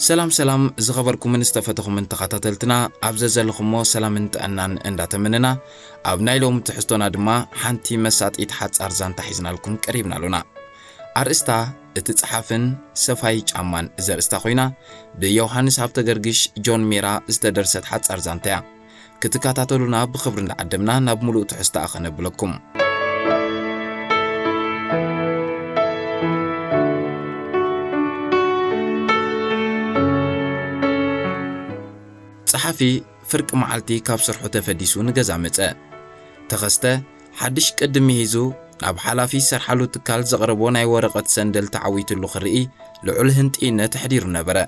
سلام زغبركم من استفتكم من تخاتلتنا أبززلكم سلام أنان انداتمننا أبناي لهم تحستونا دما حانتي مسات إتحاد أرزان تحيزنا لكم قريبنا لنا أرستا اتتصحافن سفايج أمان زرستا خوينا بيوحانس هابتا جرجش جون ميرا استدرست حادث أرزان تيا كتكاتاتولونا بخبرنا عدمنا نبملو تحستا أخنا بلكم صحفي فرق معلتي كاب سرحو تفديسو نجزا متأ تخسته حدش قدم يهزو ناب حلافي سرحلو تكال زغربو ناي ورقة سندل تعويتو اللو خرئي لعول هنتئينا تحدير نبرا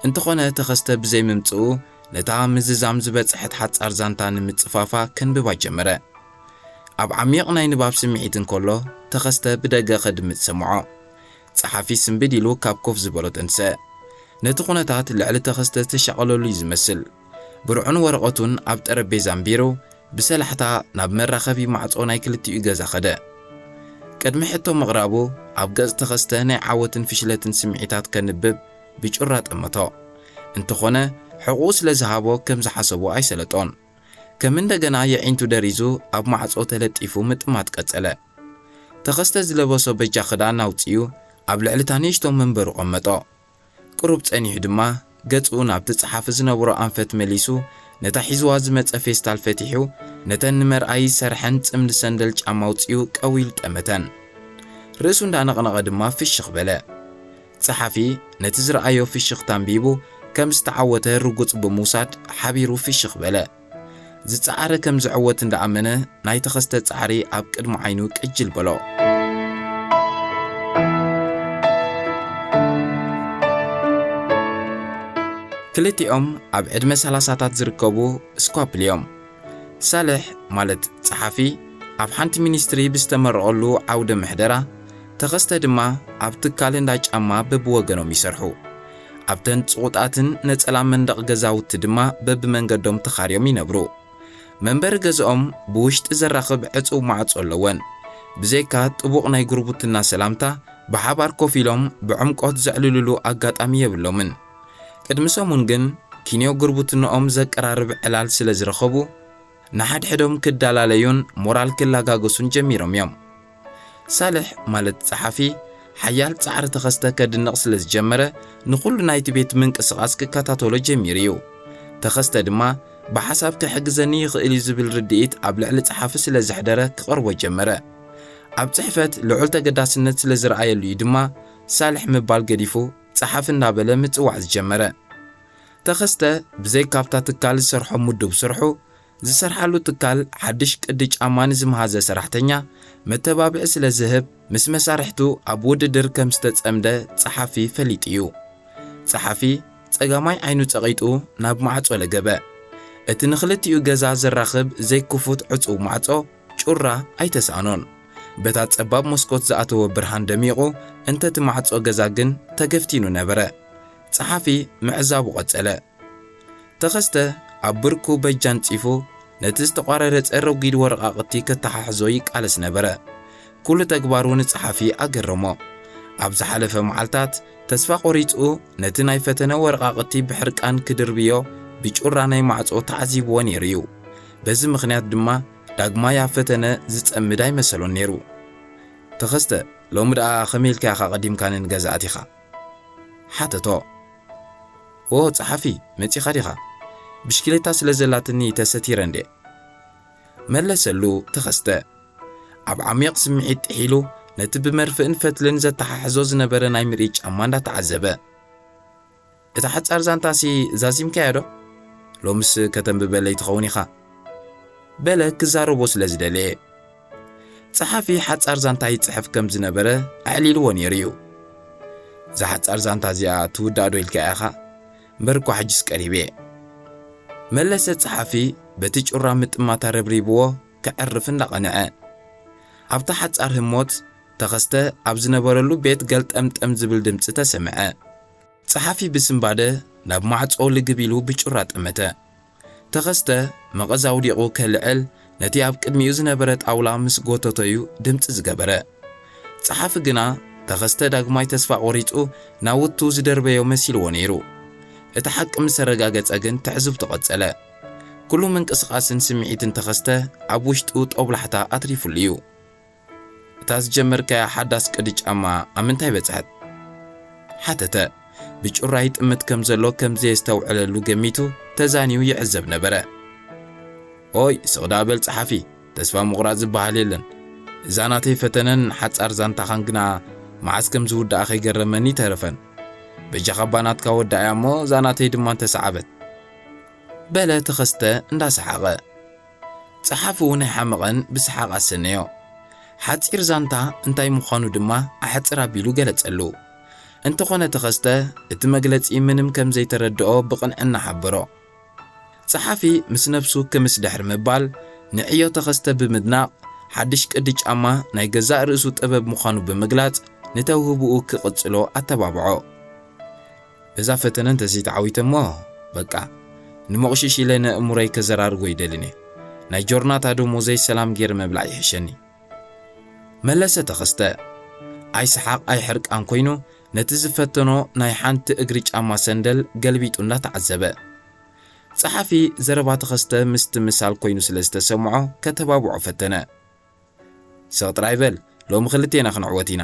انتخونا تخسته بزي ممتقو نتا مززام زبت حد حد أرزانتان متصفافا كن ببا جمرا اب عميق ناي نباب سمعيتن كله تخسته بدقا خدمت سمعو صحفي سنبديلو كاب كوف زبالو تنسى نتخونتات اللي على تخسته تشغلوا لي زمسل برعون ورقتون عبد ربي زامبيرو بسلحتا ناب مرخبي معصو ناي كلتي يغزا خدا قدم حتو مغرابو عب غز تخسته ناي عاوتن فشلتن سمعيتات كنبب بجرات امتو انتخونه حقوس لزهابو كم زحسبو اي سلطون كمن دغنا يعينتو دريزو عب معصو تلطيفو مطمات قصله تخسته زلبسو بجا خدا ناوطيو عب لعلتانيشتو منبر قمطو قرب صنيح دما ገጽኡ ናብ ተጻሓፈ ዝነበሮ አንፈት መሊሱ ነታ ሒዝዋ ዝመጸ ፌስታል ፈቲሑ ነተን መርአይ ሰርሐን ጽምዲ ሰንደል ጫማ ውጽኡ ቀዊል ጠመተን ርእሱ እንዳነቐነቐ ድማ ፍሽኽ በለ ጸሓፊ ነቲ ዝረአዮ ፍሽኽ ታንቢቡ ከም ዝተዓወተ ርጉጽ ብምውሳድ ሓቢሩ ፍሽኽ በለ ዝጻዓረ ከም ዝዕወት እንዳኣመነ ናይ ተኸስተ ጻዕሪ ኣብ ቅድሚ ዓይኑ ቅጅል በሎ كلتيهم اب عدمه 30 زركبو سكوبليوم صالح مالت صحفي اب حنت مينستري بستمرقلو عود محدره تخسته دما اب تكالندا ጫማ በብወገኖም ይሰርሑ ኣብተን ጽውጣትን ነጸላ መንደቕ ገዛውት ድማ በብመንገዶም ተኻርዮም ይነብሩ መንበር ገዛኦም ብውሽጢ ዘራኽብ ዕጹብ ማዕጾ ኣለወን ብዘይካ ጥቡቕ ናይ ጉርብትና ሰላምታ ብሓባር ኮፍ ኢሎም ብዕምቆት ዘዕልልሉ ኣጋጣሚ የብሎምን قدم سومون جن كينيو قربوتنهم زقرارب علال سلا زرخبو نحد حدهم كدالاليون مورال كلا غاغوسون جميرهم يوم صالح مالت صحفي حيال صعر تخسته كدنق سلا جمره نقول نايت بيت منقسقاس ككاتاتولو جميريو تخسته دما بحساب كحجزني يخيل زبل رديت ابلع لصحافه سلا زحدره كقربو جمره اب صحفت لعلته قداسنت سلا زرعيلو يدما صالح مبال قديفو صحافنا بلا متوع جمره تخسته بزي كابتا تكال سرحو مدب سرحو زي سرحالو تكال حدش قدج امان زمهازه سرحتنيا متبابع سلا زهب مس مسارحتو ابود در كم ستتصمده صحافي فليطيو صحافي صغاماي عينو تقيطو ناب معصو لغبا ات نخلتيو غزا زراخب زي كفوت عصو معصو ጩራ አይተሳኖን በታት ጸባብ መስኮት ዘአተወ ብርሃን ደሚቁ እንተ ተማዕጾ ገዛ ግን ተገፍቲኑ ነበረ ጸሐፊ ምዕዛቡ ቀጸለ ተኸስተ አብርኩ በጃን ጺፎ ነቲ ዝተቋረረ ጸረጊድ ወርቃቅቲ ከተሓሕዞ ይቃለስ ነበረ ኩሉ ተግባሩን ጸሐፊ አገረሞ ኣብ ዝሓለፈ መዓልታት ተስፋ ቆሪጹ ነቲ ናይ ፈተነ ወርቃቅቲ ብሕርቃን ክድርብዮ ብጩራ ናይ ማዕጾ ተዓዚብዎ ነይሩ በዚ ምኽንያት ድማ ዳግማ ያፈተነ ዝጸምዳይ መሰሎን ነይሩ ተኸስተ ሎምዳ ኸሜልካ ቀዲምካ ንገዛእቲኻ ሓተቶ ኦ ጸሐፊ መጺኻ ዲኻ ብሽክሌታ ስለዘላትኒ ተሰቲረ እንዴ መለሰሉ ተኸስተ ኣብ ዓሚቕ ስምዒት ሒሉ ነቲ ብመርፍእን ፈትልን ዘተሓሕዞ ዝነበረ ናይ ምርኢት ጫማ እንዳተዓዘበ እታ ሓጻር ዛንታሲ ዛዚምካ ያዶ ሎምስ ከተንብበለይ ትኸውን ኢኻ በለ ክዛረቦ ስለዝደለየ ጸሐፊ ሓጻር ዛንታ ይጽሕፍ ከም ዝነበረ ኣዕሊልዎ ነይሩ ዝሓጻር ዛንታ እዚኣ ትውዳዶ ኢልካ ኢኻ ምርኮ ሕጅስ ቀሪቤ መለሰ ጸሐፊ በቲ ጩራ ምጥማታ ረብሪብዎ ክዕርፍ እንዳቐንዐ ኣብታ ሓጻር ህሞት ተኸስተ ኣብ ዝነበረሉ ቤት ገልጠምጠም ዝብል ድምፂ ተሰምዐ ጸሐፊ ብስምባደ ናብ ማዕጾ ልግቢሉ ብጩራ ጠመተ ተኸስተ መቐዛው ዲቑ ከልዕል ነቲ ኣብ ቅድሚኡ ዝነበረ ጣውላ ምስ ጎተተዩ ድምፂ ዝገበረ ጸሐፊ ግና ተኸስተ ዳግማይ ተስፋ ቆሪጹ ናውቱ ዝደርበዮ መሲልዎ ነይሩ እቲ ሓቂ ምስ ተረጋገጸ ግን ትዕዝብ ተቐጸለ ኩሉ ምንቅስቓስን ስምዒትን ተኸስተ ኣብ ውሽጡ ጦብላሕታ ኣትሪፉሉ እዩ እታ ዝጀመርካያ ሓዳስ ቅዲ ጫማ ኣብ ምንታይ በጽሐት ሓተተ ብጭራይ ጥምት ከም ዘሎ ከም ዘየስተውዕለሉ ገሚቱ ተዛኒዩ ይዕዘብ ነበረ ኦይ ስቕዳበል ጸሓፊ ተስፋ ምቑራጽ ዝበሃል የለን እዛ ናተይ ፈተነን ሓጻር ዛንታኻን ግና መዓዝ ከም ዝውዳእ ኸይገረመኒ ተረፈን በጃኻባ ናትካ ወዳእያ እሞ እዛ ናተይ ድማ እንተሰዓበት በለ ተኸስተ እንዳሰሓቐ ጸሓፊ እውን ኣይሓመቐን ብሰሓቕ ኣሰነዮ ሓፂር ዛንታ እንታይ ምዃኑ ድማ ኣሕፅር ኣቢሉ ገለጸሉ እንተኾነ ተኸስተ እቲ መግለጺ ምንም ከም ዘይተረድኦ ብቕንዕና ሓበሮ ጸሓፊ ምስ ነፍሱ ክምስ ድሕር ምባል ንዕዮ ተኸስተ ብምድናቕ ሓድሽ ቅዲ ጫማ ናይ ገዛእ ርእሱ ጥበብ ምዃኑ ብምግላጽ ንተውህብኡ ክቕጽሎ ኣተባብዖ እዛ ፈተነ እንተዘይተዓዊተ እሞ በቃ ንመቕሽሽ ኢለ ንእሙረይ ከዘራርጎ ይደልኒ ናይ ጆርናታ ደሞዘይ ሰላም ጌር መብላዕ ይሕሸኒ መለሰ ተኸስተ ኣይሰሓቕ ኣይሕርቃን ኮይኑ ነቲ ዝፈተኖ ናይ ሓንቲ እግሪ ጫማ ሰንደል ገልቢጡ እንዳተዓዘበ ጸሓፊ ዘረባ ተኸስተ ምስቲ ምሳል ኮይኑ ስለ ዝተሰምዖ ከተባብዖ ፈተነ ሰቕጥራይ በል ሎሚ ክልቴና ክንዕወት ኢና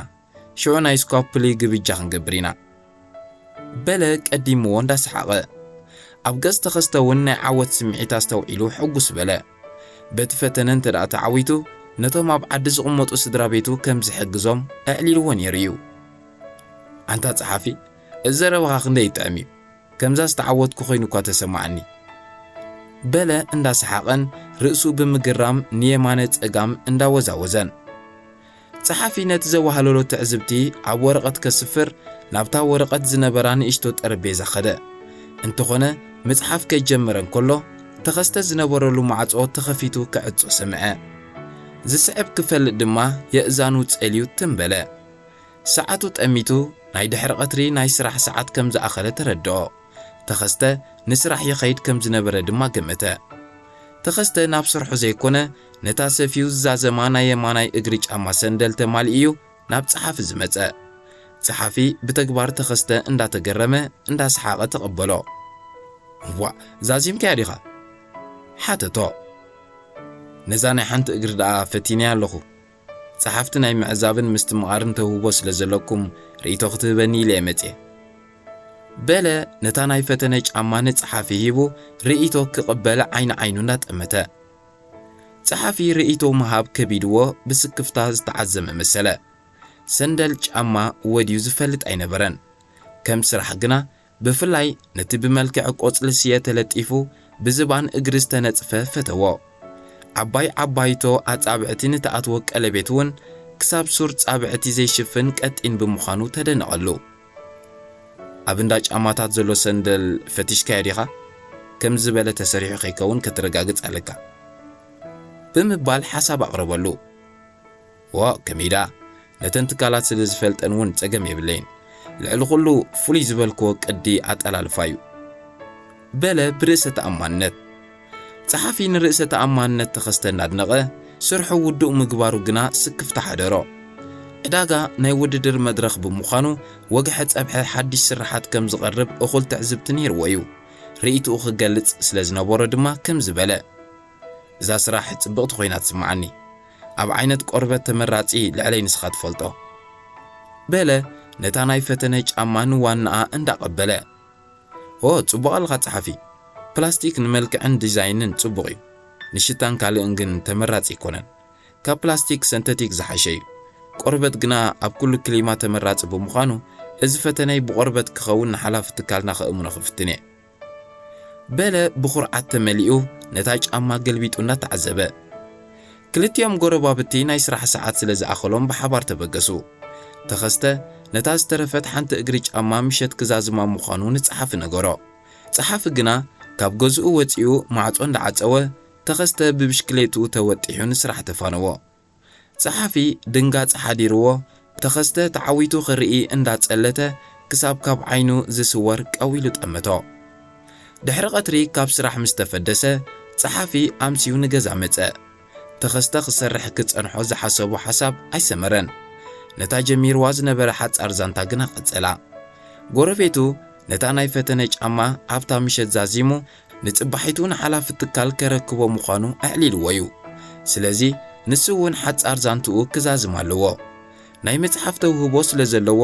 ሽዑ ናይ ስኳፕሊ ግብጃ ክንገብር ኢና በለ ቀዲምዎ እንዳሰሓቐ ኣብ ገጽ ተኸስተ እውን ናይ ዓወት ስምዒት ኣስተውዒሉ ሕጉስ በለ በቲ ፈተነ እንተደኣ ተዓዊቱ ነቶም ኣብ ዓዲ ዝቕመጡ ስድራ ቤቱ ከም ዝሕግዞም ኣዕሊልዎ ነይሩ እዩ ኣንታ ጸሓፊ እዚ ዘረባኻ ክንደይ ይጥዕም እዩ ከምዛ ዝተዓወትኩ ኮይኑ እኳ ተሰማዕኒ በለ እንዳሰሓቐን ርእሱ ብምግራም ንየማነ ጸጋም እንዳወዛወዘን ጸሓፊ ነቲ ዘዋሃለሎ ትዕዝብቲ ኣብ ወረቐት ከስፍር ናብታ ወረቐት ዝነበራ ንእሽቶ ጠረጴዛ ኸደ እንተኾነ መጽሓፍ ከይጀመረን ከሎ ተኸስተ ዝነበረሉ ማዕጾ ተኸፊቱ ክዕጾ ሰምዐ ዝስዕብ ክፈልጥ ድማ የእዛኑ ጸልዩ ትንበለ ሰዓቱ ጠሚቱ ናይ ድሕሪ ቀትሪ ናይ ስራሕ ሰዓት ከም ዝኣኸለ ተረድኦ ተኸስተ ንስራሕ ይኸይድ ከም ዝነበረ ድማ ገመተ ተኸስተ ናብ ስርሑ ዘይኮነ ነታ ሰፊዩ ዝዛዘማ ናይ የማናይ እግሪ ጫማ ሰንደል ተማሊኡ ናብ ጸሓፊ ዝመጸ ጸሓፊ ብተግባር ተኸስተ እንዳተገረመ እንዳሰሓቐ ተቐበሎ ዋ ዛዚምካ ዲኻ ሓተቶ ነዛ ናይ ሓንቲ እግሪ ደኣ ፈቲንያ ኣለኹ ጸሓፍቲ ናይ ምዕዛብን ምስትምቓርን ተውህቦ ስለ ዘለኩም ርእቶ ክትህበኒ ኢለ መጽ በለ ነታ ናይ ፈተነ ጫማ ንጸሓፊ ሂቡ ርእቶ ክቕበለ ዓይኒ ዓይኑ እንዳጠመተ ጸሓፊ ርእቶ መሃብ ከቢድዎ ብስክፍታ ዝተዓዘመ መሰለ ሰንደል ጫማ ወዲዩ ዝፈልጥ ኣይነበረን ከም ስራሕ ግና ብፍላይ ነቲ ብመልክዕ ቆጽሊ ስየ ተለጢፉ ብዝባን እግሪ ዝተነጽፈ ፈተዎ ዓባይ ዓባይቶ ኣጻብዕቲ ንተኣትወ ቀለቤት እውን ክሳብ ሱር ጻብዕቲ ዘይሽፍን ቀጢን ብምዃኑ ተደነቐሉ ኣብ እንዳ ጫማታት ዘሎ ሰንደል ፈቲሽካ ዲኻ ከም ዝበለ ተሰሪሑ ከይከውን ከተረጋግጽ ኣለካ ብምባል ሓሳብ ኣቕረበሉ ከመይዳ ነተን ትካላት ስለ ዝፈልጠን እውን ጸገም የብለይን ልዕሊ ኩሉ ፍሉይ ዝበልክዎ ቅዲ ኣጠላልፋ እዩ በለ ብርእሰ ተኣማንነት ጸሓፊ ንርእሰ ተኣማንነት ተኸስተ እናድነቐ ስርሑ ውዱእ ምግባሩ ግና ስክፍ ተሓደሮ ዕዳጋ ናይ ውድድር መድረኽ ብምዃኑ ወግሐ ጸብሐ ሓድሽ ስራሓት ከም ዝቐርብ እኹል ትዕዝብቲ ነይርዎ እዩ ርእይትኡ ክገልጽ ስለ ዝነበሮ ድማ ከም ዝበለ እዛ ስራሕ ጽብቕቲ ኮይና ትስምዓኒ ኣብ ዓይነት ቆርበት ተመራጺ ልዕለይ ንስኻ ትፈልጦ በለ ነታ ናይ ፈተነ ጫማ ንዋናኣ እንዳቐበለ ጽቡቕ ኣልኻ ጸሓፊ ፕላስቲክ ንመልክዕን ዲዛይንን ጽቡቕ እዩ ንሽታን ካልእን ግን ተመራጺ ይኮነን ካብ ፕላስቲክ ሰንተቲክ ዝሓሸ እዩ ቆርበት ግና ኣብ ኩሉ ክሊማ ተመራጺ ብምዃኑ እዚ ፈተነይ ብቆርበት ክኸውን ንሓላፍ ትካልና ክእሙኖ ክፍትነ በለ ብኹርዓት ተመሊኡ ነታ ጫማ ገልቢጡ እናተዓዘበ ክልቲኦም ጎረባብቲ ናይ ስራሕ ሰዓት ስለ ዝኣኸሎም ብሓባር ተበገሱ ተኸስተ ነታ ዝተረፈት ሓንቲ እግሪ ጫማ ምሸት ክዛዝማ ምዃኑ ንጸሓፊ ነገሮ ጸሓፊ ግና ካብ ገዝኡ ወፂኡ ማዕጾ እንዳዓጸወ ተኸስተ ብብሽክሌቱ ተወጢሑ ንስራሕ ተፋነዎ ጸሓፊ ድንጋጽ ሓዲርዎ ተኸስተ ተዓዊቱ ክርኢ እንዳጸለተ ክሳብ ካብ ዓይኑ ዝስወር ቀዊሉ ጠመቶ ድሕሪ ቀትሪ ካብ ስራሕ ምስ ተፈደሰ ጸሓፊ ኣምሲዩ ንገዛ መጸ ተኸስተ ክሰርሕ ክጸንሖ ዝሓሰቡ ሓሳብ ኣይሰመረን نتا جمير واز نبر حصار زانتا غنا قصلا غوربيتو نتا ناي فتنه ጫማ ኣብታ ምሸት ዛዚሙ ንጽባሒቱን ሓላፍ ትካል ከረክቦ ምዃኑ ኣዕሊልዎዩ ስለዚ ንስውን ሓጻር ዛንትኡ ክዛዝም ኣለዎ ናይ መጽሓፍ ተውህቦ ስለ ዘለዎ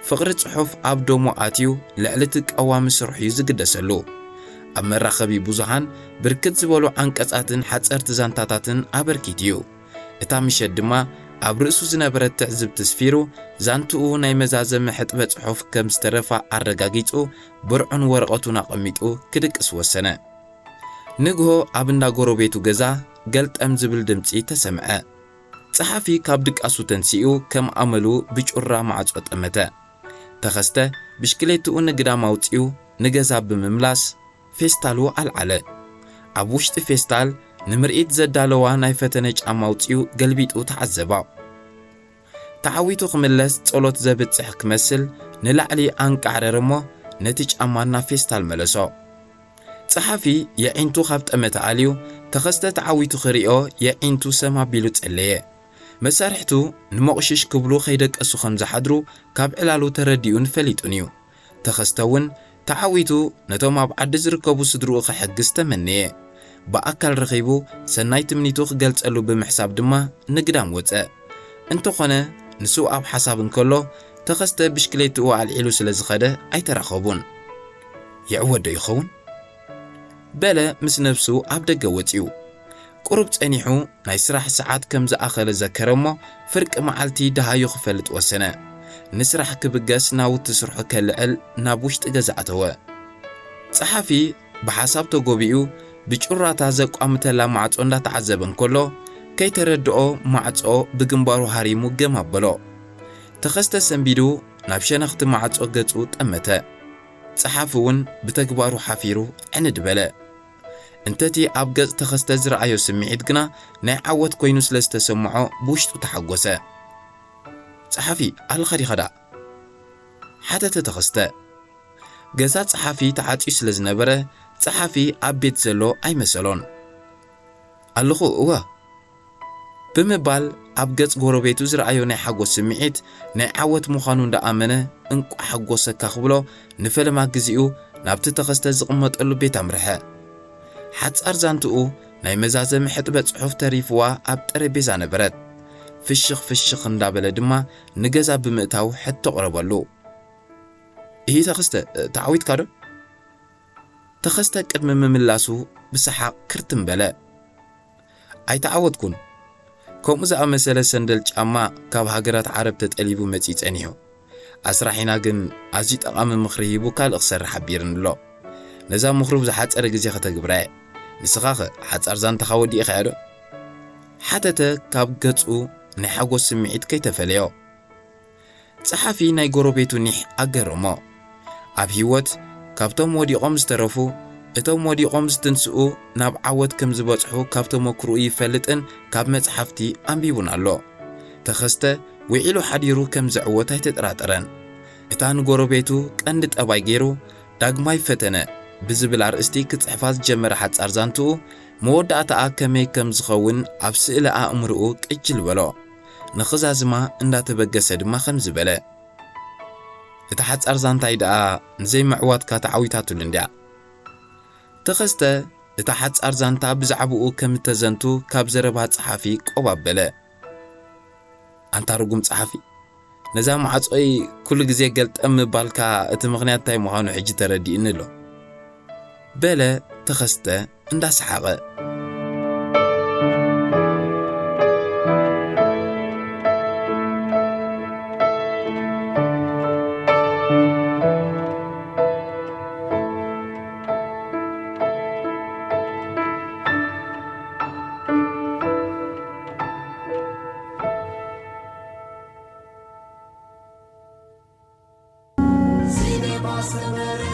ፍቕሪ ጽሑፍ ኣብ ዶሞ ኣትዩ ልዕሊ ተቃዋሚ ስርሑ ዝግደሰሉ ኣብ መራኸቢ ብዙሃን ብርክት ዝበሉ አንቀጻትን ሓጸርቲ ዛንታታትን ኣበርኪትዩ እታ ምሸት ድማ ኣብ ርእሱ ዝነበረት ትዕዝብ ተስፊሩ ዛንትኡ ናይ መዛዘመ ሕጥበ ጽሑፍ ከም ዝተረፋ ኣረጋጊጹ ብርዑን ወረቐቱን ኣቐሚጡ ክድቅስ ወሰነ ንግሆ ኣብ እንዳ ጎረቤቱ ገዛ ገልጠም ዝብል ድምጺ ተሰምዐ ጸሓፊ ካብ ድቃሱ ተንሲኡ ከም ኣመሉ ብጩራ ማዕጾ ጠመተ ተኸስተ ብሽክሌትኡ ንግዳም ኣውፂኡ ንገዛ ብምምላስ ፌስታሉ ኣልዓለ ኣብ ውሽጢ ፌስታል ንምርኢት ዘዳለዋ ናይ ፈተነ ጫማ ኣውፂኡ ገልቢጡ ተዓዘባ ተዓዊቱ ክምለስ ጸሎት ዘብጽሕ ክመስል ንላዕሊ አንቃዕረርሞ ነቲ ጫማና ፌስታል መለሶ ጸሓፊ የዒንቱ ካብ ጠመተ ኣልዩ ተኸስተ ተዓዊቱ ክሪኦ የዒንቱ ሰማቢሉ ጸለየ መሳርሕቱ ንመቕሽሽ ክብሉ ኸይደቀሱ ከም ዝሓድሩ ካብ ዕላሉ ተረዲኡን ፈሊጡን እዩ ተኸስተውን ተዓዊቱ ነቶም ኣብ ዓዲ ዝርከቡ ስድርኡ ክሕግዝ ተመነየ በኣካል ረኺቡ ሰናይ ትምኒቱ ክገልጸሉ ብምሕሳብ ድማ ንግዳም ወፀ እንተኾነ ንሱ ኣብ ሓሳብ እንከሎ ተኸስተ ብሽክሌትኡ ኣልዒሉ ስለ ዝኸደ ኣይተራኸቡን ይዕወዶ ይኸውን በለ ምስ ነፍሱ ኣብ ደገ ወፂኡ ቁሩብ ጸኒሑ ናይ ስራሕ ሰዓት ከም ዝኣኸለ ዘከረሞ ፍርቂ መዓልቲ ደሃዩ ክፈልጥ ወሰነ ንስራሕ ክብገስ ናውቲ ስርሑ ከልዕል ናብ ውሽጢ ገዛ ኣተወ ጸሓፊ ብሓሳብ ተጎቢኡ ብጩራታ ዘቋምተላ ማዕጾ እንዳተዓዘበ እንከሎ ከይተረድኦ ማዕጾ ብግንባሩ ሃሪሙ ገም ኣበሎ ተኸስተ ሰንቢዱ ናብ ሸነኽቲ ማዕጾ ገጹ ጠመተ ጸሓፊ እውን ብተግባሩ ሓፊሩ ዕንድ በለ እንተቲ ኣብ ገጽ ተኸስተ ዝረኣዮ ስምዒት ግና ናይ ዓወት ኮይኑ ስለ ዝተሰምዖ ብውሽጡ ተሓጐሰ ጸሓፊ ኣልኸዲ ኸዳ ሓተተ ተኸስተ ገዛ ጸሓፊ ተዓጺዩ ስለ ዝነበረ ጸሓፊ ኣብ ቤት ዘሎ ኣይመሰሎን ኣለኹ እወ ብምባል ኣብ ገጽ ጎረቤቱ ዝረኣዮ ናይ ሓጎስ ስምዒት ናይ ዓወት ምዃኑ እንዳኣመነ እንቋ ሓጎሰካ ክብሎ ንፈለማ ግዚኡ ናብቲ ተኸስተ ዝቕመጠሉ ቤት ኣምርሐ ሓጻር ዛንትኡ ናይ መዛዘመ ሕጥበ ጽሑፍ ተሪፍዋ ኣብ ጠረጴዛ ነበረት ፍሽኽ እንዳበለ ድማ ንገዛ ብምእታው ሕቶ ቀረበሉ ይህ ተኸስተ ተዓዊትካ ዶ ተኸስተ ቅድሚ ምምላሱ ብሰሓቕ ክርትም በለ ኣይተዓወትኩን ከምኡ ዝኣመሰለ ሰንደል ጫማ ካብ ሃገራት ዓረብ ተጠሊቡ መጺእ ጸኒሑ ኣስራሒና ግን ኣዝዩ ጠቓሚ ምኽሪ ሂቡ ካልእ ክሰርሕ ኣቢርንሎ ነዛ ምኽሪ ብዝሓፀረ ግዜ ከተግብራ ንስኻ ሓጻር ዛንታኻ ወዲእኻ ዶ ሓተተ ካብ ገጹ ናይ ሓጎስ ስምዒት ከይተፈለዮ ጸሓፊ ናይ ጎረቤቱ ኒሕ ኣገረሞ ኣብ ህይወት ካብቶም ወዲቖም ዝተረፉ እቶም ወዲቖም ዝተንስኡ ናብ ዓወት ከም ዝበጽሑ ካብ ተመክሮኡ ይፈልጥን ካብ መጽሓፍቲ ኣንቢቡን ኣሎ ተኸስተ ውዒሉ ሓዲሩ ከም ዝዕወት ኣይተጠራጠረን እታ ንጎረቤቱ ቀንዲ ጠባይ ገይሩ ዳግማይ ፈተነ ብዝብል ኣርእስቲ ክጽሕፋ ዝጀመረ ሓጻር ዛንትኡ መወዳእታኣ ከመይ ከም ዝኸውን ኣብ ስእሊ ኣእምርኡ ቅጅል በሎ ንኽዛዝማ እንዳተበገሰ ድማ ከም ዝበለ እቲ ሓጻር ዛንታይ ደኣ ንዘይምዕዋትካ ተዓዊታትሉ እንድያ ተኸስተ እቲ ሓጻር ዛንታ ብዛዕባኡ ከም ተዘንቱ ካብ ዘረባ ጸሓፊ ቆብ ኣበለ ኣንታ ርጉም ጸሓፊ ነዛ ማዕጾይ ኩሉ ግዜ ገልጠም ምባልካ እቲ ምኽንያት እንታይ ምዃኑ ሕጂ ተረዲእኒ ኣሎ በለ ተኸስተ እንዳሰሓቐ Cinema Samara